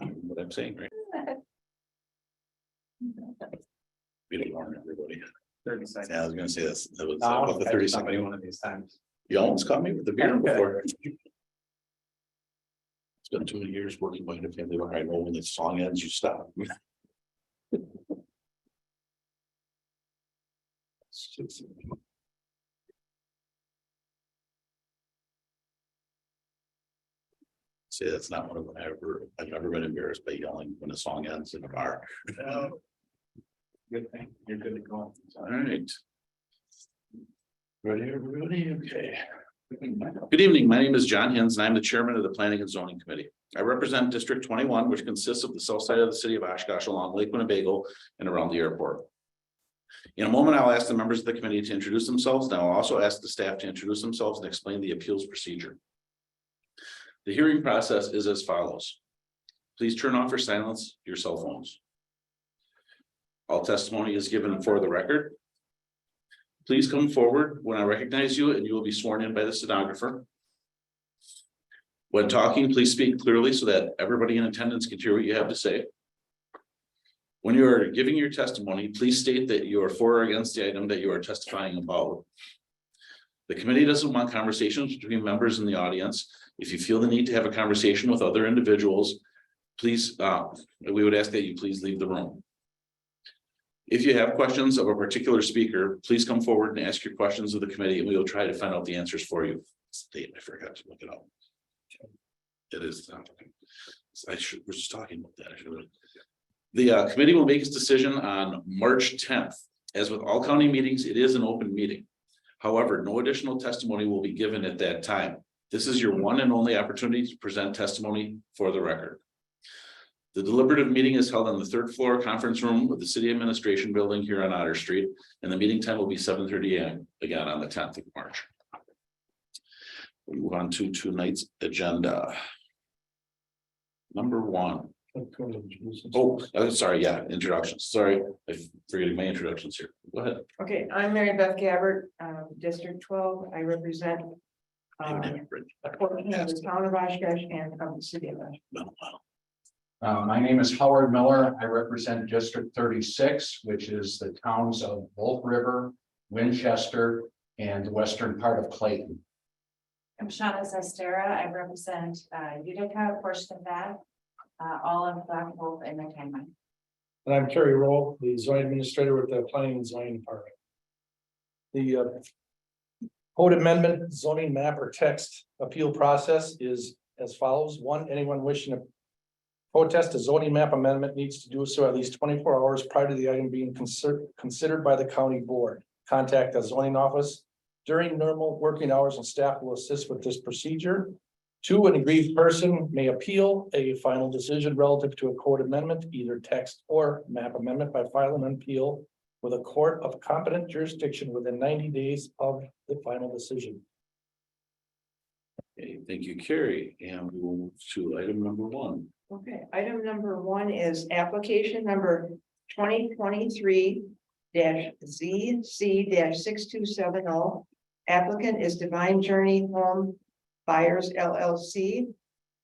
What I'm saying, right? Really warn everybody. 30 seconds. Yeah, I was gonna say this. That was I'll about the catch 30 somebody second. one of these times. You almost caught me with the beer Okay. before. It's been 2 years working by the family where I know when the song ends, you stop. See, that's not one of them I've never been embarrassed by yelling when a song ends in a bar. Good thing, you're good to go. All right. Ready, everybody? Okay. Good evening. My name is John Hens and I'm the chairman of the Planning and Zoning Committee. I represent District 21, which consists of the south side of the city of Oshkosh along Lake Winnebago and around the airport. In a moment, I'll ask the members of the committee to introduce themselves. Then I'll also ask the staff to introduce themselves and explain the appeals procedure. The hearing process is as follows. Please turn off or silence your cell phones. All testimony is given for the record. Please come forward when I recognize you and you will be sworn in by the stenographer. When talking, please speak clearly so that everybody in attendance can hear what you have to say. When you are giving your testimony, please state that you are for or against the item that you are testifying about. The committee doesn't want conversations between members in the audience. If you feel the need to have a conversation with other individuals, please, we would ask that you please leave the room. If you have questions of a particular speaker, please come forward and ask your questions of the committee and we will try to find out the answers for you. State, I forgot to look it up. It is, we're just talking about that. The committee will make its decision on March 10th. As with all county meetings, it is an open meeting. However, no additional testimony will be given at that time. This is your one and only opportunity to present testimony for the record. The deliberative meeting is held on the third floor conference room of the City Administration Building here on Otter Street, and the meeting time will be 7:30 a.m. again on the 10th of March. We move on to tonight's agenda. Number 1. Oh, sorry, yeah, introductions. Sorry, I'm forgetting my introductions here. Go ahead. Okay, I'm Mary Beth Gabbard, District 12. I represent a portion of the town of Oshkosh and of the city of Oshkosh. My name is Howard Miller. I represent District 36, which is the towns of Wolf River, Winchester, and the western part of Clayton. I'm Shauna Sestera. I represent Utica, a portion of that, all of Black Wolf and the Cameron. And I'm Terry Rowe, the zoning administrator with the planning and zoning department. The code amendment zoning map or text appeal process is as follows. 1, anyone wishing to protest a zoning map amendment needs to do so at least 24 hours prior to the item being considered by the county board. Contact the zoning office during normal working hours and staff will assist with this procedure. 2, an aggrieved person may appeal a final decision relative to a code amendment, either text or map amendment, by filing an appeal with a court of competent jurisdiction within 90 days of the final decision. Okay, thank you, Carrie. And we will move to item number 1. Okay, item number 1 is application number 2023-ZC-6270. Applicant is Divine Journey Home Buyers LLC.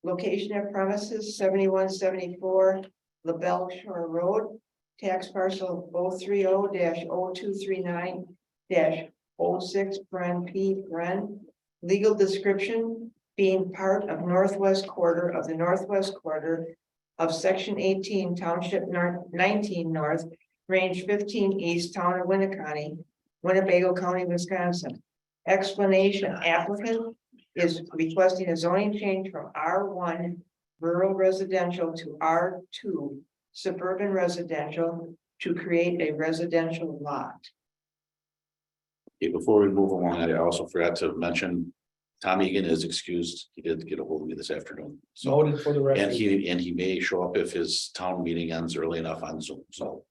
Location of premises 7174 LaBelle Shore Road. Tax parcel 030-0239-06 P. Legal description: being part of northwest quarter of the northwest quarter of section 18, township 19 north, range 15 east, town of Winnebago, Winnebago County, Wisconsin. Explanation: applicant is requesting a zoning change from R1 rural residential to R2 suburban residential to create a residential lot. Okay, before we move along, I also forgot to mention Tom Egan is excused. He did get a hold of me this afternoon. So, Noted for the record. and he may show up if his town meeting ends early enough on Zoom. So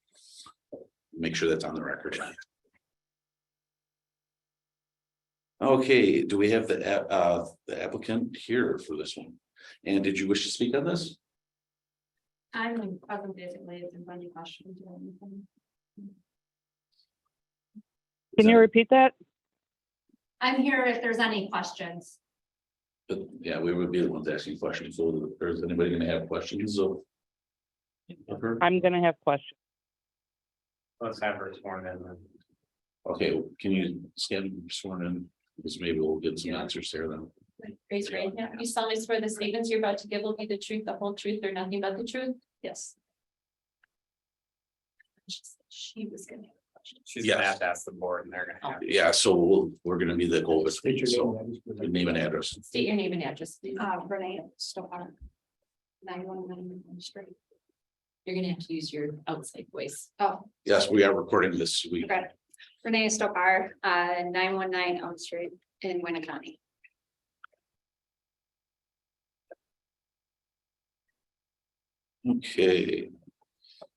make sure that's on the record. Okay, do we have the applicant here for this one? And did you wish to speak on this? I'm basically if there's any questions or anything. Can you repeat that? I'm here if there's any questions. But yeah, we would be the ones asking questions, so if there's anybody gonna have questions of her? I'm gonna have questions. Let's have her sworn in then. Okay, can you stand sworn in, because maybe we'll get some answers there then. Raise your right hand. You solemnly swear the statements you're about to give will be the truth, the whole truth, or nothing but the truth? Yes. She was gonna have a question. She's Yes. gonna have to ask the board and they're gonna have. Yeah, so we're gonna be the go with, State your so name, the name and address. State your name and address, please. Renee Stopar. 911 Street. You're gonna have to use your outside voice. Oh, Yes, we are recording this week. okay. Renee Stopar, 919 Elm Street in Winnebago County. Okay.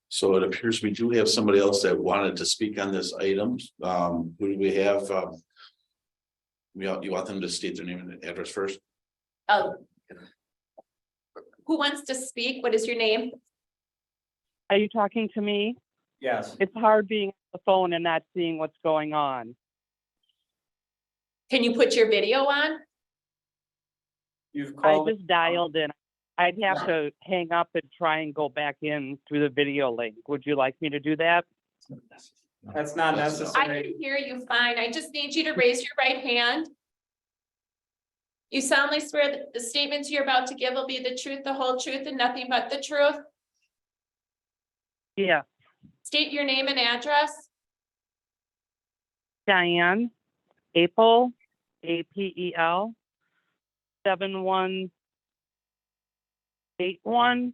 So it appears we do have somebody else that wanted to speak on this item. Who do we have? You want them to state their name and address first? Oh. Who wants to speak? What is your name? Are you talking to me? Yes. It's hard being on the phone and not seeing what's going on. Can you put your video on? You've I called. just dialed in. I'd have to hang up and try and go back in through the video link. Would you like me to do that? That's not I necessary. can hear you fine. I just need you to raise your right hand. You solemnly swear that the statements you're about to give will be the truth, the whole truth, and nothing but the truth? Yeah, State your name and address. Diane, Apel, APEL, 7181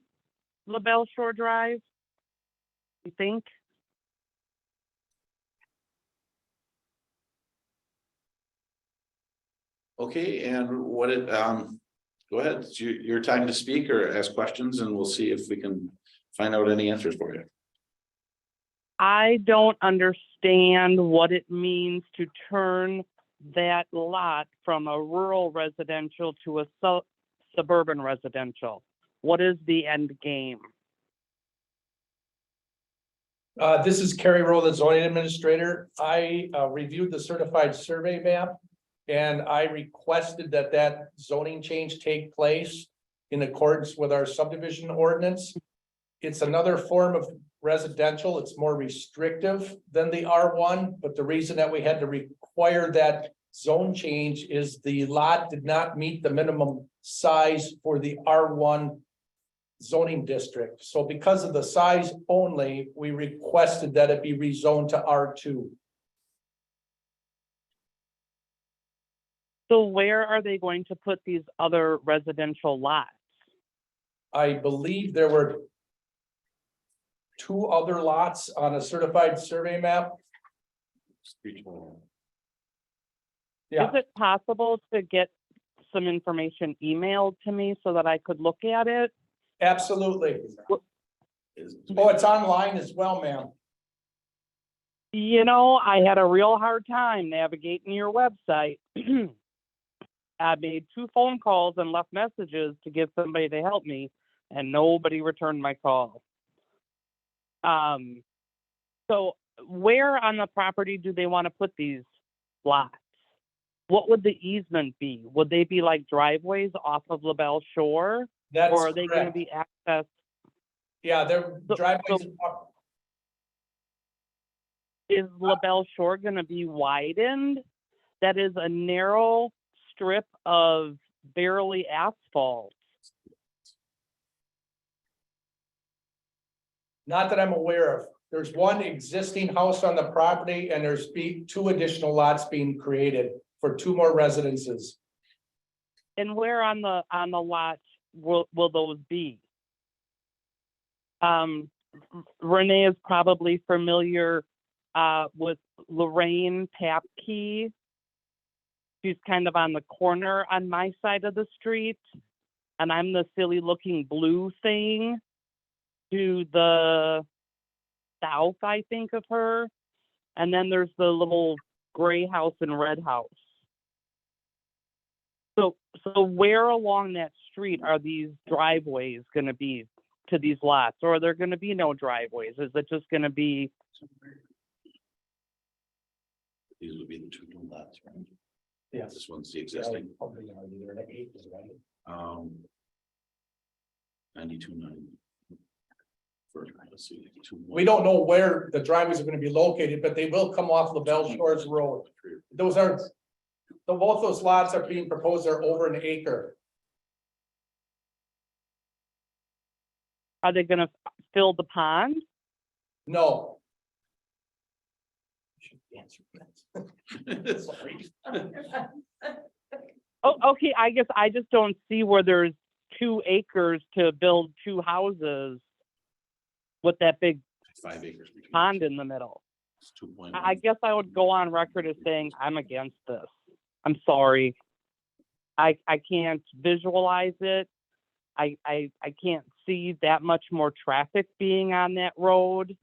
LaBelle Shore Drive, you think? Okay, and what it, go ahead, it's your time to speak or ask questions, and we'll see if we can find out any answers for you. I don't understand what it means to turn that lot from a rural residential to a suburban residential. What is the end game? This is Kerry Rowe, the zoning administrator. I reviewed the certified survey map. And I requested that that zoning change take place in accordance with our subdivision ordinance. It's another form of residential. It's more restrictive than the R1, but the reason that we had to require that zone change is the lot did not meet the minimum size for the R1 zoning district. So because of the size only, we requested that it be rezoned to R2. So where are they going to put these other residential lots? I believe there were two other lots on a certified survey map. Yeah, Is it possible to get some information emailed to me so that I could look at it? absolutely. Oh, it's online as well, ma'am. You know, I had a real hard time navigating your website. I made 2 phone calls and left messages to get somebody to help me, and nobody returned my call. So where on the property do they want to put these lots? What would the easement be? Would they be like driveways off of LaBelle Shore? That's Or are they going to correct. be accessed? Yeah, their So- driveways. Is LaBelle Shore going to be widened? That is a narrow strip of barely asphalt. Not that I'm aware of. There's one existing house on the property and there's 2 additional lots being created for 2 more residences. And where on the lot will those be? Renee is probably familiar with Lorraine Papke. She's kind of on the corner on my side of the street, and I'm the silly looking blue thing to the south, I think, of her. And then there's the little gray house and red house. So where along that street are these driveways going to be to these lots, or are there going to be no driveways? Is it just going to be? These would be the 2 new lots, right? Yeah. This one's the existing, Probably are either an acre, right? 92.9. For, let's see, We don't know where the driveways are gonna be located, but they will come off LaBelle Shores Road. Those are, both those lots are being proposed, are over an acre. Are they gonna fill the pond? No. Should answer that. Sorry. Oh, okay, I guess I just don't see where there's 2 acres to build 2 houses with that big 5 acres. between pond the in the middle. two. It's 2.1. I guess I would go on record as saying I'm against this. I'm sorry. I can't visualize it. I can't see that much more traffic being on that road.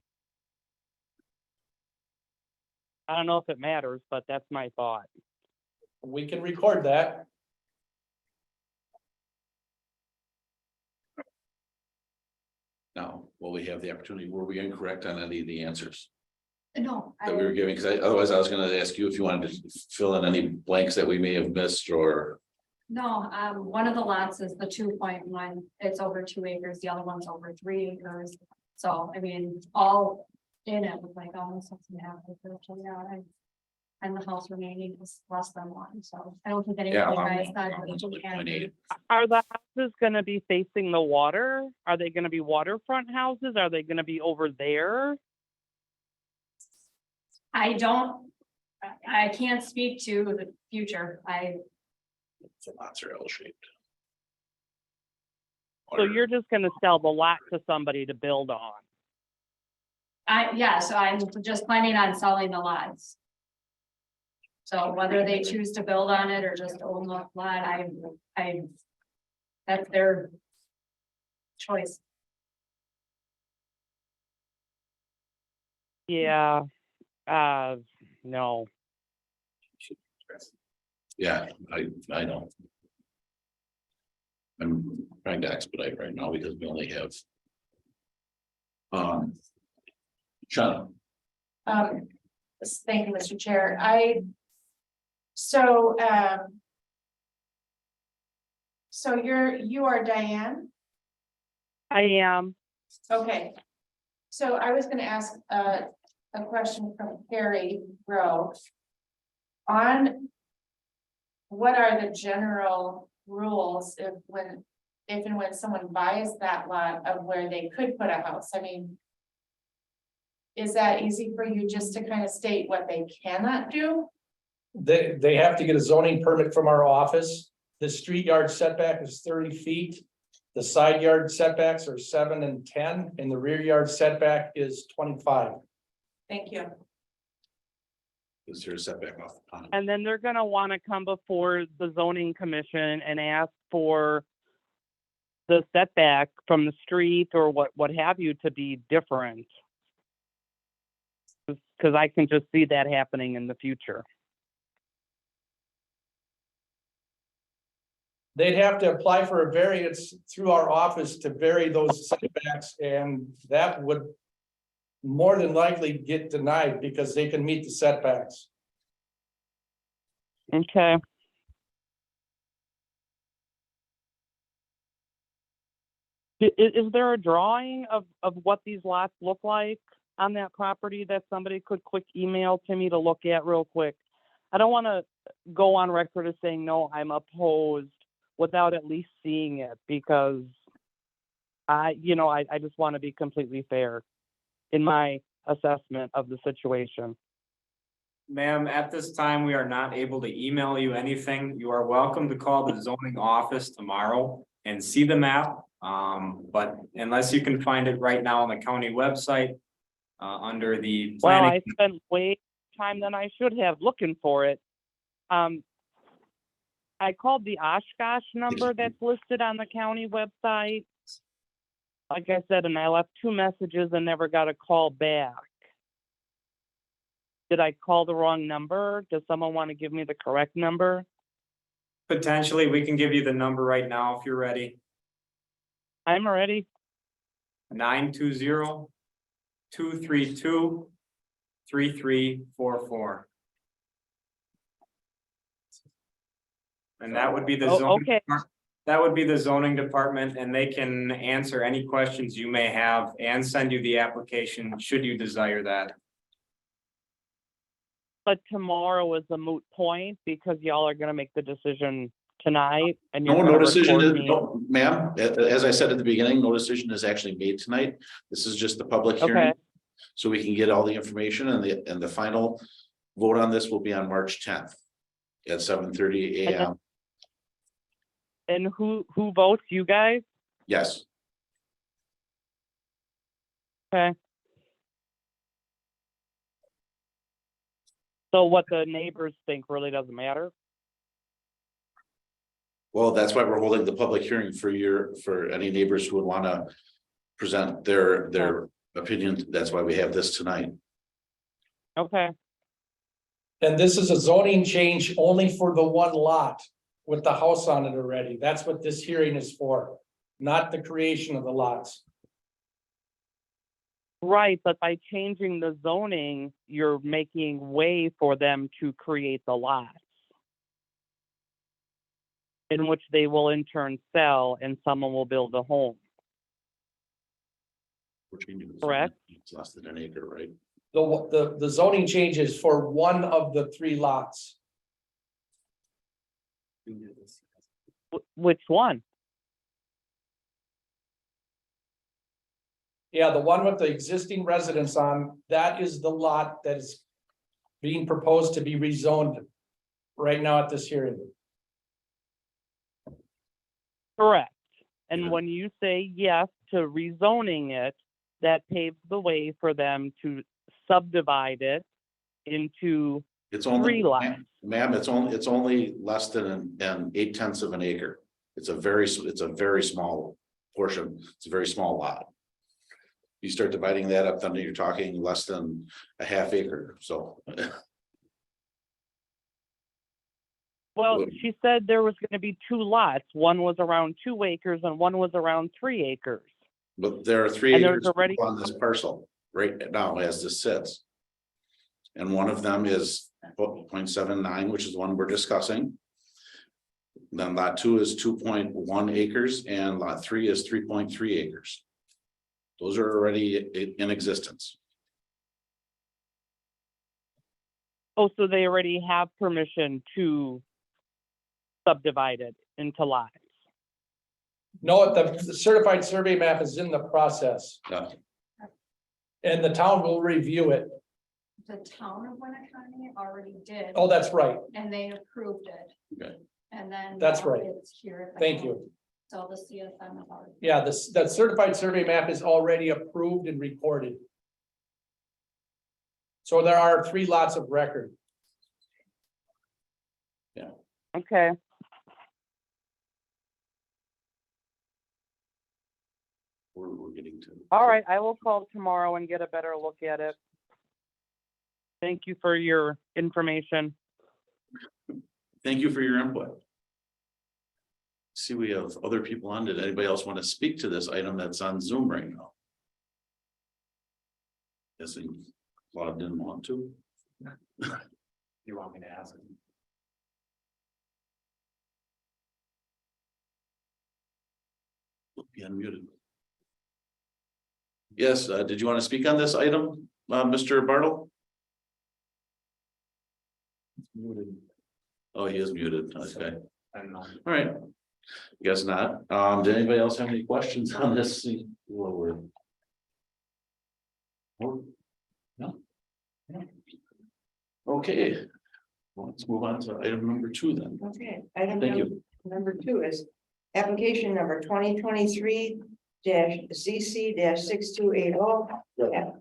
I don't know if it matters, but that's my thought. We can record that. Now, will we have the opportunity, were we incorrect on any of the answers No, that we were giving? Because otherwise I was gonna ask you if you wanted to fill in any blanks that we may have missed or. no, one of the lots is the 2.1, it's over 2 acres, the other one's over 3 acres. So, I mean, all in it was like almost 6.5 acres, so yeah, and the house remaining is less than 1, so I don't think any Yeah, of you I'm- guys thought I'm that only you can. 0.8. Are the houses gonna be facing the water? Are they gonna be waterfront houses? Are they gonna be over there? I don't, I can't speak to the future, The lots are L-shaped. So you're just gonna sell the lot to somebody to build on? yeah, so I'm just planning on selling the lots. So whether they choose to build on it or just own the lot, that's their choice. Yeah, no. Yeah, I know. I'm trying to expedite right now because we only have. Sean, Thank you, Mr. Chair. So you are Diane? I am. Okay. So I was gonna ask a question from Carrie Rowe. On what are the general rules if and when someone buys that lot of where they could put a house? I mean, is that easy for you just to kind of state what they cannot do? They have to get a zoning permit from our office. The street yard setback is 30 feet. The side yard setbacks are 7 and 10, and the rear yard setback is 25. Thank you. is there a setback off the pond? And then they're gonna wanna come before the zoning commission and ask for the setback from the street or what have you to be different. Cause I can just see that happening in the future. They'd have to apply for a variance through our office to vary those setbacks, and that would more than likely get denied because they can meet the setbacks. Okay. Is there a drawing of what these lots look like on that property that somebody could quick email to me to look at real quick? I don't want to go on record as saying, no, I'm opposed without at least seeing it because I just want to be completely fair in my assessment of the situation. Ma'am, at this time, we are not able to email you anything. You are welcome to call the zoning office tomorrow and see the map. But unless you can find it right now on the county website, under the Well, planning. I spent way more time than I should have looking for it. I called the Oshkosh number that's listed on the county website. Like I said, and I left 2 messages and never got a call back. Did I call the wrong number? Does someone want to give me the correct number? Potentially, we can give you the number right now if you're ready. I'm ready. 920-232-3344. And that would be the Oh, zoning. okay. That would be the zoning department, and they can answer any questions you may have and send you the application, should you desire that. But tomorrow is a moot point because y'all are gonna make the decision tonight and you're No, gonna no decision, record is- me. no, ma'am, as I said at the beginning, no decision is actually made tonight. This is just the public hearing. Okay. So we can get all the information and the final vote on this will be on March 10th. At 7:30 And then- AM. And who votes? You guys? Yes, Okay. So what the neighbors think really doesn't matter? well, that's why we're holding the public hearing for any neighbors who would want to present their opinion. That's why we have this tonight. Okay, And this is a zoning change only for the one lot with the house on it already. That's what this hearing is for, not the creation of the lots. right, but by changing the zoning, you're making way for them to create the lots. In which they will in turn sell and someone will build a home, We're changing this. correct? It's less than an acre, right? The zoning change is for one of the three lots. Which one? Yeah, the one with the existing residence on, that is the lot that is being proposed to be rezoned right now at this hearing. Correct. Yeah. And when you say yes to rezoning it, that paves the way for them to subdivide it into It's only, three lots. ma'am, it's only less than an 8/10 of an acre. It's a very small portion. It's a very small lot. You start dividing that up, then you're talking less than a half acre, so. Well, Would- she said there was gonna be two lots. One was around 2 acres and one was around 3 acres. But there are 3 And there's acres already- on this parcel right now as this sits. And one of them is 0.79, which is the one we're discussing. Then lot 2 is 2.1 acres and lot 3 is 3.3 acres. Those are already in existence. Oh, so they already have permission to subdivide it into lots. No, the certified survey map is in the process. Yeah. And the town will review it. The town of Winnebago already did, Oh, that's right. and they approved it. Okay. And then. That's now right. It's here. at the Thank county. you. So the CSM has already. Yeah, that certified survey map is already approved and recorded. So there are 3 lots of record. Okay, We're getting to. all right, I will call tomorrow and get a better look at it. Thank you for your information. Thank you for your input. See, we have other people on. Did anybody else want to speak to this item that's on Zoom right now? Guessing Claude didn't want to. You want me to ask? Be unmuted. Yes, did you want to speak on this item, Mr. Bartle? Muted. Oh, he is muted. Okay, I don't know. all right. Guess not. Did anybody else have any questions on this? What word? No? No? Okay. Well, let's move on to item number 2 then. Okay, item Thank you. number 2 is application number 2023 ZC 6280.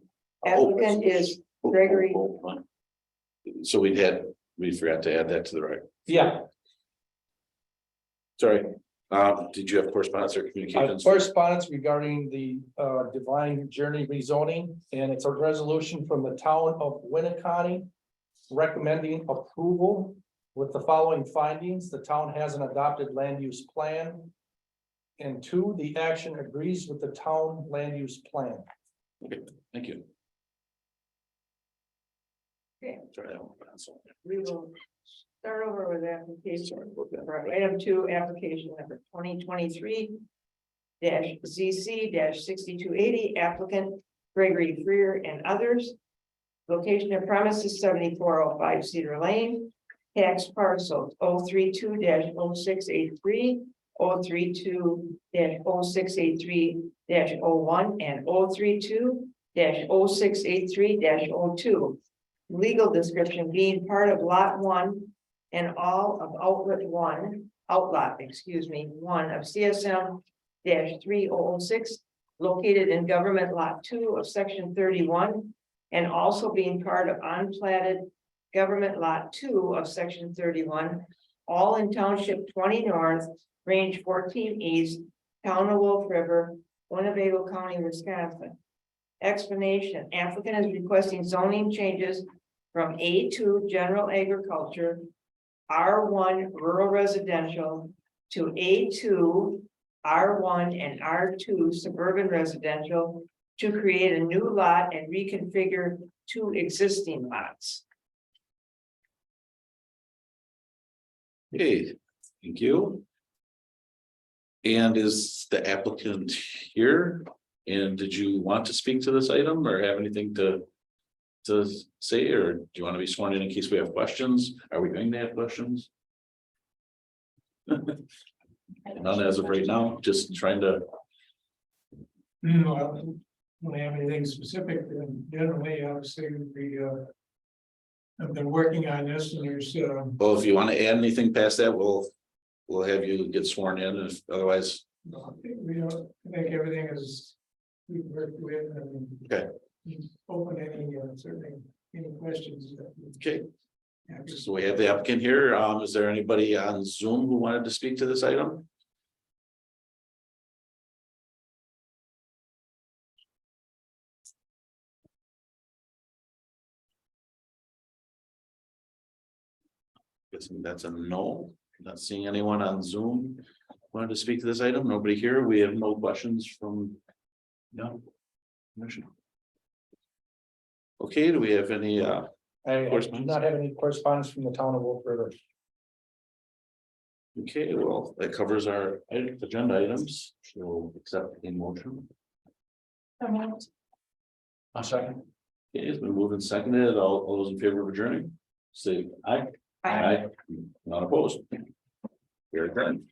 Applicant is Gregory. So we forgot to add that to the right. Yeah, Sorry. Did you have correspondence or communications? correspondence regarding the Divine Journey rezoning, and it's a resolution from the town of Winnebago recommending approval with the following findings. The town has an adopted land use plan. And 2, the action agrees with the town land use plan. Okay, thank you. Okay. Sorry, that one pencil. We will Start over with application. Item 2, application number 2023 ZC 6280, applicant Gregory Freer and others. Location of premises 7405 Cedar Lane. Tax parcel 032-0683, 032-0683-01, and 032-0683-02. Legal description being part of lot 1 and all of outlot 1 of CSM 3006, located in government lot 2 of section 31, and also being part of unplatted government lot 2 of section 31, all in township 20 north, range 14 east, town of Wolf River, Winnebago County, Wisconsin. Explanation: applicant is requesting zoning changes from A2 general agriculture, R1 rural residential to A2, R1 and R2 suburban residential to create a new lot and reconfigure 2 existing lots. Okay, thank you. And is the applicant here? And did you want to speak to this item or have anything to say, or do you want to be sworn in case we have questions? Are we going to have questions? None as of right now, just trying to. No, I don't have anything specific, and generally, obviously, I've been working on this, and there's, Well, if you want to add anything past that, we'll have you get sworn in, if otherwise. we don't, I think everything is, we've worked with, and Okay. open any, certainly, any questions. Okay, so we have the applicant here. Is there anybody on Zoom who wanted to speak to this item? Guessing that's a no. Not seeing anyone on Zoom wanted to speak to this item. Nobody here. We have no questions from. No. Commission. Okay, do we have any I do not have any correspondence from the town of Wolf River. okay, well, that covers our agenda items. We'll accept the motion. A second. Okay, it's been moved and seconded. All those in favor of adjourning, say aye. Aye. Not opposed. Very good.